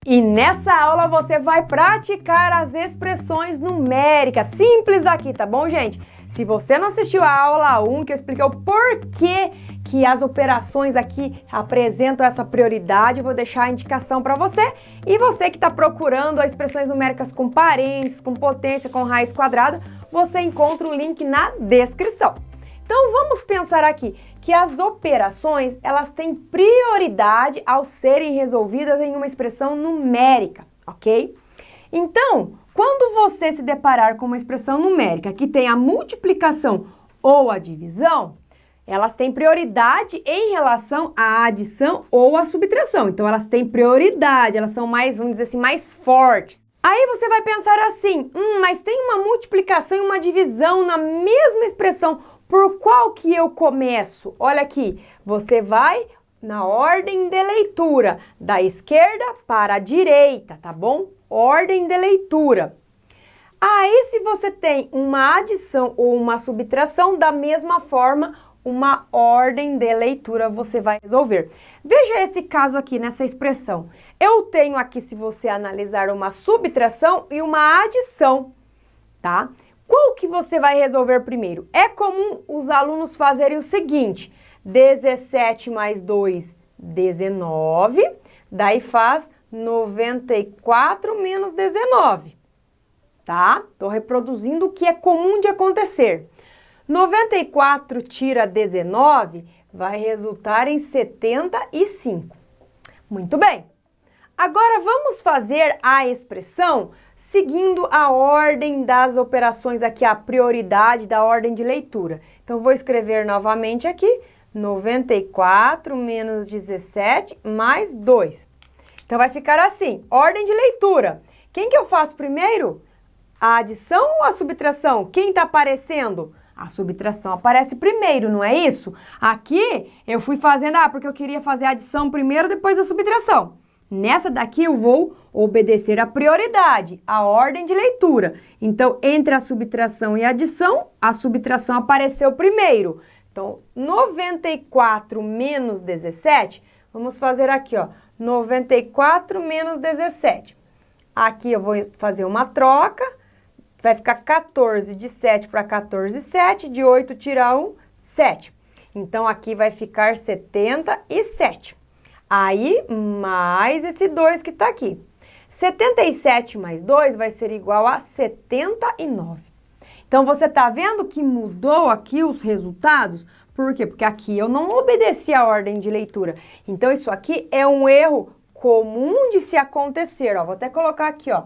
E nessa aula você vai praticar as expressões numéricas, simples aqui, tá bom, gente? Se você não assistiu a aula 1, que eu expliquei o porquê que as operações aqui apresentam essa prioridade, eu vou deixar a indicação para você. E você que está procurando as expressões numéricas com parênteses, com potência, com raiz quadrada, você encontra o link na descrição. Então vamos pensar aqui que as operações, elas têm prioridade ao serem resolvidas em uma expressão numérica, ok? Então, quando você se deparar com uma expressão numérica que tem a multiplicação ou a divisão, elas têm prioridade em relação à adição ou à subtração. Então, elas têm prioridade, elas são mais, vamos dizer assim, mais fortes. Aí você vai pensar assim, mas tem uma multiplicação e uma divisão na mesma expressão. Por qual que eu começo? Olha aqui, você vai na ordem de leitura, da esquerda para a direita, tá bom? Ordem de leitura. Aí, se você tem uma adição ou uma subtração, da mesma forma, uma ordem de leitura você vai resolver. Veja esse caso aqui nessa expressão. Eu tenho aqui, se você analisar, uma subtração e uma adição, tá? Qual que você vai resolver primeiro? É comum os alunos fazerem o seguinte, 17 mais 2, 19, daí faz 94 menos 19, tá? Estou reproduzindo o que é comum de acontecer. 94 tira 19 vai resultar em 75. Muito bem. Agora vamos fazer a expressão seguindo a ordem das operações aqui, a prioridade da ordem de leitura. Então, vou escrever novamente aqui, 94 menos 17 mais 2. Então, vai ficar assim, ordem de leitura. Quem que eu faço primeiro? A adição ou a subtração? Quem está aparecendo? A subtração aparece primeiro, não é isso? Aqui, eu fui fazendo, porque eu queria fazer a adição primeiro, depois a subtração. Nessa daqui eu vou obedecer a prioridade, a ordem de leitura. Então, entre a subtração e a adição, a subtração apareceu primeiro. Então, 94 menos 17, vamos fazer aqui, ó, 94 menos 17. Aqui eu vou fazer uma troca, vai ficar 14 de 7 para 14, 7, de 8 tira 1, 7. Então, aqui vai ficar 77. Aí, mais esse 2 que está aqui. 77 mais 2 vai ser igual a 79. Então, você está vendo que mudou aqui os resultados? Por quê? Porque aqui eu não obedeci a ordem de leitura. Então, isso aqui é um erro comum de se acontecer. Ó, vou até colocar aqui, ó.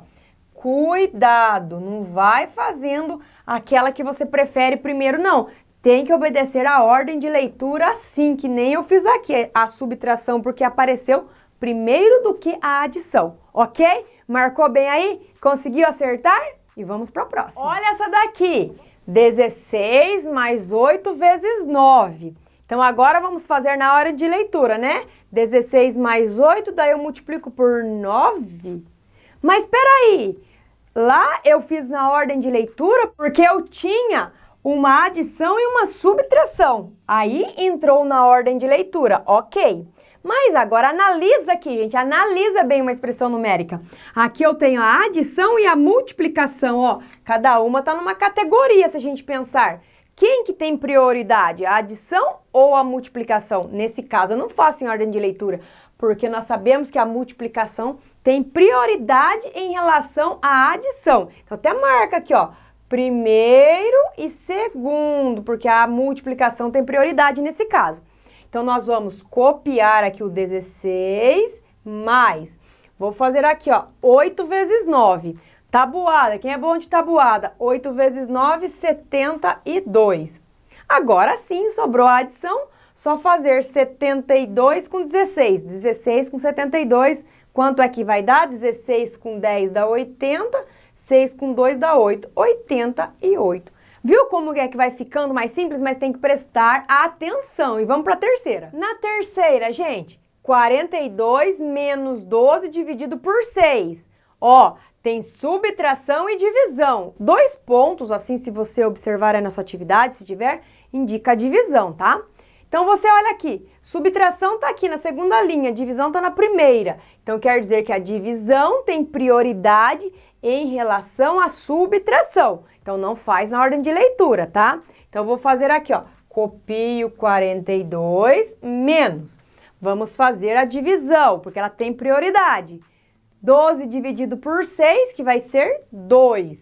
Cuidado, não vai fazendo aquela que você prefere primeiro, não. Tem que obedecer a ordem de leitura assim, que nem eu fiz aqui, a subtração, porque apareceu primeiro do que a adição, ok? Marcou bem aí? Conseguiu acertar? E vamos para a próxima. Olha essa daqui, 16 mais 8 vezes 9. Então, agora vamos fazer na hora de leitura, né? 16 mais 8, daí eu multiplico por 9. Mas espera aí, lá eu fiz na ordem de leitura porque eu tinha uma adição e uma subtração. Aí entrou na ordem de leitura, ok. Mas agora analisa aqui, gente, analisa bem uma expressão numérica. Aqui eu tenho a adição e a multiplicação, ó. Cada uma está numa categoria, se a gente pensar. Quem que tem prioridade, a adição ou a multiplicação? Nesse caso, eu não faço em ordem de leitura, porque nós sabemos que a multiplicação tem prioridade em relação à adição. Então, até marca aqui, ó. Primeiro e segundo, porque a multiplicação tem prioridade nesse caso. Então, nós vamos copiar aqui o 16 mais, vou fazer aqui, ó, 8 vezes 9. Tabuada, quem é bom de tabuada? 8 vezes 9, 72. Agora sim, sobrou a adição, só fazer 72 com 16. 16 com 72, quanto é que vai dar? 16 com 10 dá 80, 6 com 2 dá 8, 88. Viu como é que vai ficando mais simples, mas tem que prestar atenção. E vamos para a terceira. Na terceira, gente, 42 menos 12 dividido por 6. Ó, tem subtração e divisão. 2 pontos, assim, se você observar aí na sua atividade, se tiver, indica a divisão, tá? Então, você olha aqui, subtração está aqui na segunda linha, divisão está na primeira. Então, quer dizer que a divisão tem prioridade em relação à subtração. Então, não faz na ordem de leitura, tá? Então, eu vou fazer aqui, ó, copio 42 menos. Vamos fazer a divisão, porque ela tem prioridade. 12 dividido por 6, que vai ser 2.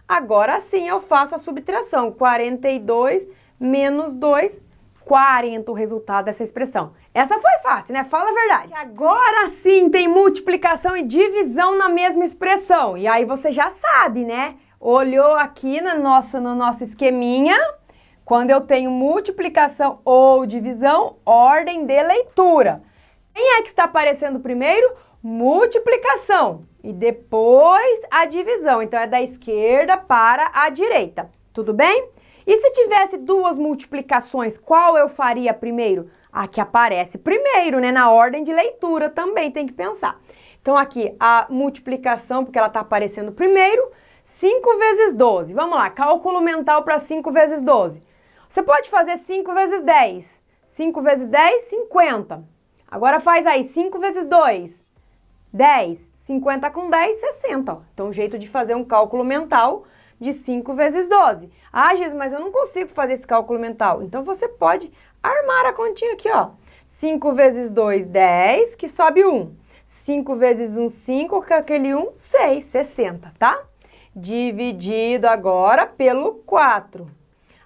Agora sim eu faço a subtração, 42 menos 2, 40 o resultado dessa expressão. Essa foi fácil, né? Fala a verdade. Agora sim tem multiplicação e divisão na mesma expressão. E aí você já sabe, né? Olhou aqui no nosso esqueminha, quando eu tenho multiplicação ou divisão, ordem de leitura. Quem é que está aparecendo primeiro? Multiplicação. E depois a divisão. Então é da esquerda para a direita. Tudo bem? E se tivesse duas multiplicações, qual eu faria primeiro? A que aparece primeiro, né? Na ordem de leitura também tem que pensar. Então aqui a multiplicação, porque ela está aparecendo primeiro, 5 vezes 12. Vamos lá, cálculo mental para 5 vezes 12. Você pode fazer 5 vezes 10. 5 vezes 10, 50. Agora faz aí 5 vezes 2, 10. 50 com 10, 60. Ó. Então, um jeito de fazer um cálculo mental de 5 vezes 12. Ah, Giz, mas eu não consigo fazer esse cálculo mental. Então, você pode armar a continha aqui, ó. 5 vezes 2, 10, que sobe 1. 5 vezes 1, 5, com aquele 1, 6, 60, tá? Dividido agora pelo 4.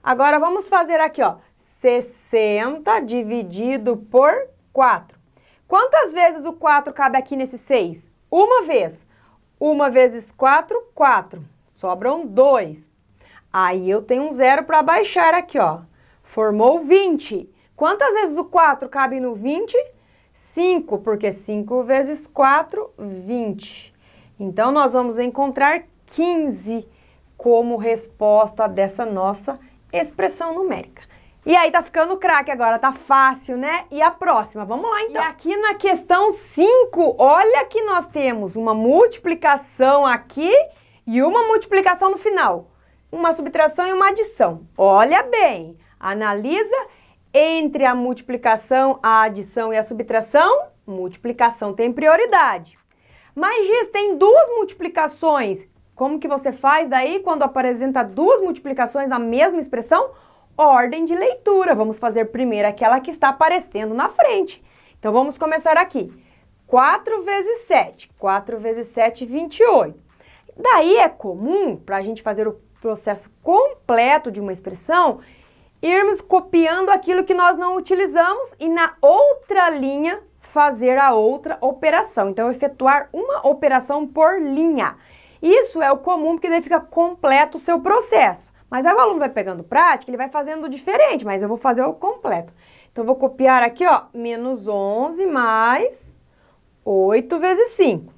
Agora, vamos fazer aqui, ó. 60 dividido por 4. Quantas vezes o 4 cabe aqui nesse 6? Uma vez. 1 vezes 4, 4. Sobram 2. Aí eu tenho um zero para baixar aqui, ó. Formou 20. Quantas vezes o 4 cabe no 20? 5, porque 5 vezes 4, 20. Então, nós vamos encontrar 15 como resposta dessa nossa expressão numérica. E aí tá ficando craque agora, tá fácil, né? E a próxima, vamos lá então. E aqui na questão 5, olha que nós temos uma multiplicação aqui e uma multiplicação no final. Uma subtração e uma adição. Olha bem, analisa entre a multiplicação, a adição e a subtração. Multiplicação tem prioridade. Mas, Giz, tem duas multiplicações. Como que você faz daí quando apresenta duas multiplicações na mesma expressão? Ordem de leitura. Vamos fazer primeiro aquela que está aparecendo na frente. Então, vamos começar aqui. 4 vezes 7. 4 vezes 7, 28. Daí é comum, para a gente fazer o processo completo de uma expressão, irmos copiando aquilo que nós não utilizamos e na outra linha fazer a outra operação. Então, efetuar uma operação por linha. Isso é o comum, porque daí fica completo o seu processo. Mas aí o aluno vai pegando prática, ele vai fazendo diferente, mas eu vou fazer o completo. Então, eu vou copiar aqui, ó, menos 11 mais 8 vezes 5.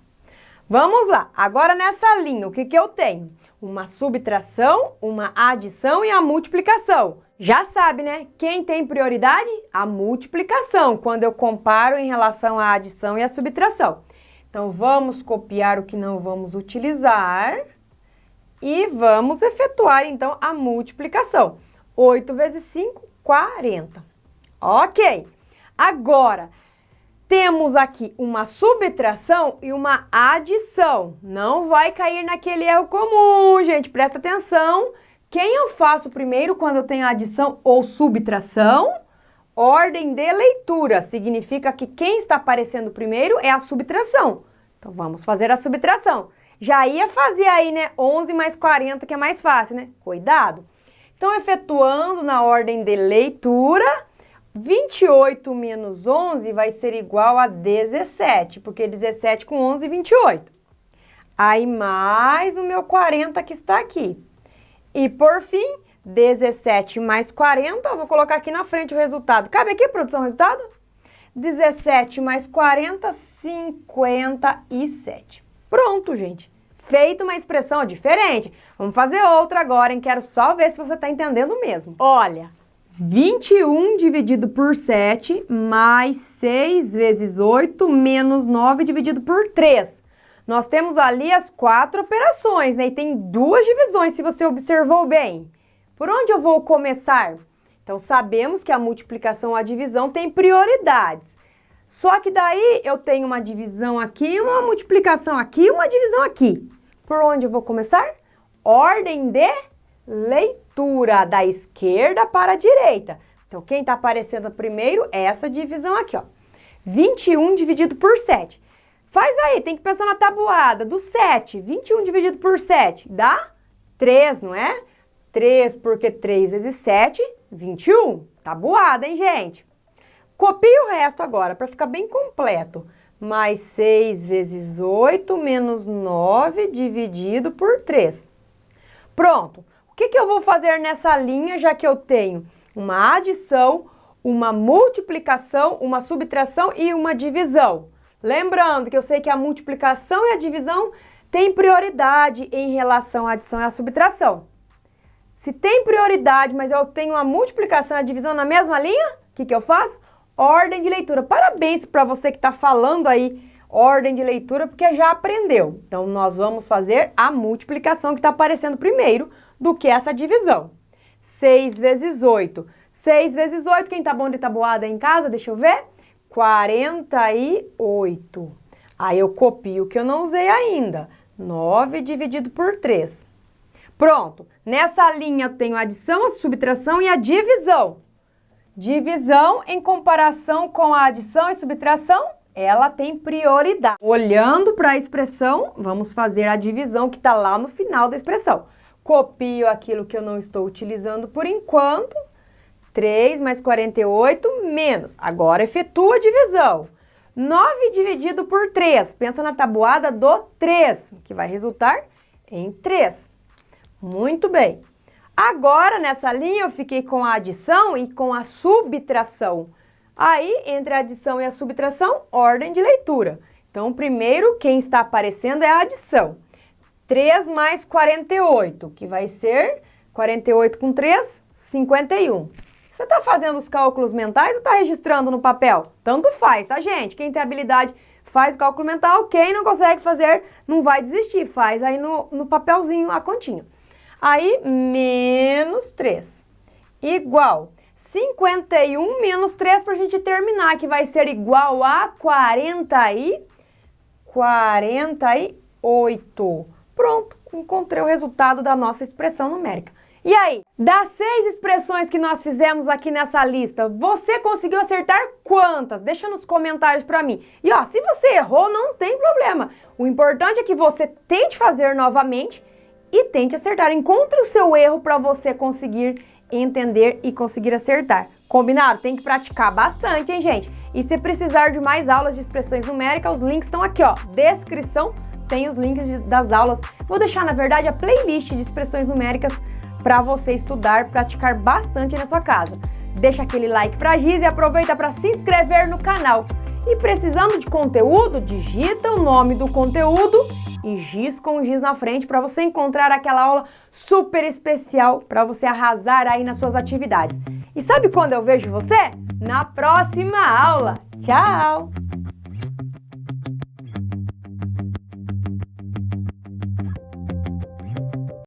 Vamos lá. Agora, nessa linha, o que eu tenho? Uma subtração, uma adição e a multiplicação. Já sabe, né? Quem tem prioridade? A multiplicação, quando eu comparo em relação à adição e à subtração. Então, vamos copiar o que não vamos utilizar. E vamos efetuar, então, a multiplicação. 8 vezes 5, 40. Ok. Agora, temos aqui uma subtração e uma adição. Não vai cair naquele erro comum, gente. Presta atenção. Quem eu faço primeiro quando eu tenho adição ou subtração? Ordem de leitura. Significa que quem está aparecendo primeiro é a subtração. Então, vamos fazer a subtração. Já ia fazer aí, né, 11 mais 40, que é mais fácil, né? Cuidado. Então, efetuando na ordem de leitura, 28 menos 11 vai ser igual a 17, porque 17 com 11, 28. Aí, mais o meu 40 que está aqui. E, por fim, 17 mais 40, eu vou colocar aqui na frente o resultado. Cabe aqui, produção, o resultado? 17 mais 40, 57. Pronto, gente. Feita uma expressão diferente. Vamos fazer outra agora, hein? Quero só ver se você está entendendo mesmo. Olha, 21 dividido por 7 mais 6 vezes 8 menos 9 dividido por 3. Nós temos ali as 4 operações, né? E tem duas divisões, se você observou bem. Por onde eu vou começar? Então, sabemos que a multiplicação ou a divisão tem prioridades. Só que daí eu tenho uma divisão aqui, uma multiplicação aqui e uma divisão aqui. Por onde eu vou começar? Ordem de leitura, da esquerda para a direita. Então, quem está aparecendo primeiro é essa divisão aqui, ó. 21 dividido por 7. Faz aí, tem que pensar na tabuada do 7. 21 dividido por 7 dá 3, não é? 3, porque 3 vezes 7, 21. Tabuada, hein, gente? Copie o resto agora, para ficar bem completo. Mais 6 vezes 8 menos 9 dividido por 3. Pronto. O que eu vou fazer nessa linha, já que eu tenho uma adição, uma multiplicação, uma subtração e uma divisão? Lembrando que eu sei que a multiplicação e a divisão têm prioridade em relação à adição e à subtração. Se tem prioridade, mas eu tenho a multiplicação e a divisão na mesma linha, o que eu faço? Ordem de leitura. Parabéns para você que está falando aí ordem de leitura, porque já aprendeu. Então, nós vamos fazer a multiplicação que está aparecendo primeiro do que essa divisão. 6 vezes 8. 6 vezes 8, quem tá bom de tabuada aí em casa, deixa eu ver. 48. Aí eu copio o que eu não usei ainda. 9 dividido por 3. Pronto. Nessa linha eu tenho a adição, a subtração e a divisão. Divisão em comparação com a adição e subtração, ela tem prioridade. Olhando para a expressão, vamos fazer a divisão que está lá no final da expressão. Copio aquilo que eu não estou utilizando por enquanto. 3 mais 48 menos. Agora efetua a divisão. 9 dividido por 3. Pensa na tabuada do 3, que vai resultar em 3. Muito bem. Agora, nessa linha, eu fiquei com a adição e com a subtração. Aí, entre a adição e a subtração, ordem de leitura. Então, primeiro, quem está aparecendo é a adição. 3 mais 48, que vai ser 48 com 3, 51. Você está fazendo os cálculos mentais ou está registrando no papel? Tanto faz, tá, gente? Quem tem habilidade faz o cálculo mental, quem não consegue fazer não vai desistir, faz aí no papelzinho a continha. Aí, menos 3, igual 51 menos 3 para a gente terminar, que vai ser igual a 48. Pronto, encontrei o resultado da nossa expressão numérica. E aí, das 6 expressões que nós fizemos aqui nessa lista, você conseguiu acertar quantas? Deixa nos comentários para mim. E ó, se você errou, não tem problema. O importante é que você tente fazer novamente e tente acertar. Encontre o seu erro para você conseguir entender e conseguir acertar. Combinado? Tem que praticar bastante, hein, gente? E se precisar de mais aulas de expressões numéricas, os links estão aqui, ó. Descrição, tem os links das aulas. Vou deixar, na verdade, a playlist de expressões numéricas para você estudar, praticar bastante na sua casa. Deixa aquele like pra Giz e aproveita para se inscrever no canal. E precisando de conteúdo, digita o nome do conteúdo e Giz com Giz na frente para você encontrar aquela aula super especial para você arrasar aí nas suas atividades. E sabe quando eu vejo você? Na próxima aula. Tchau!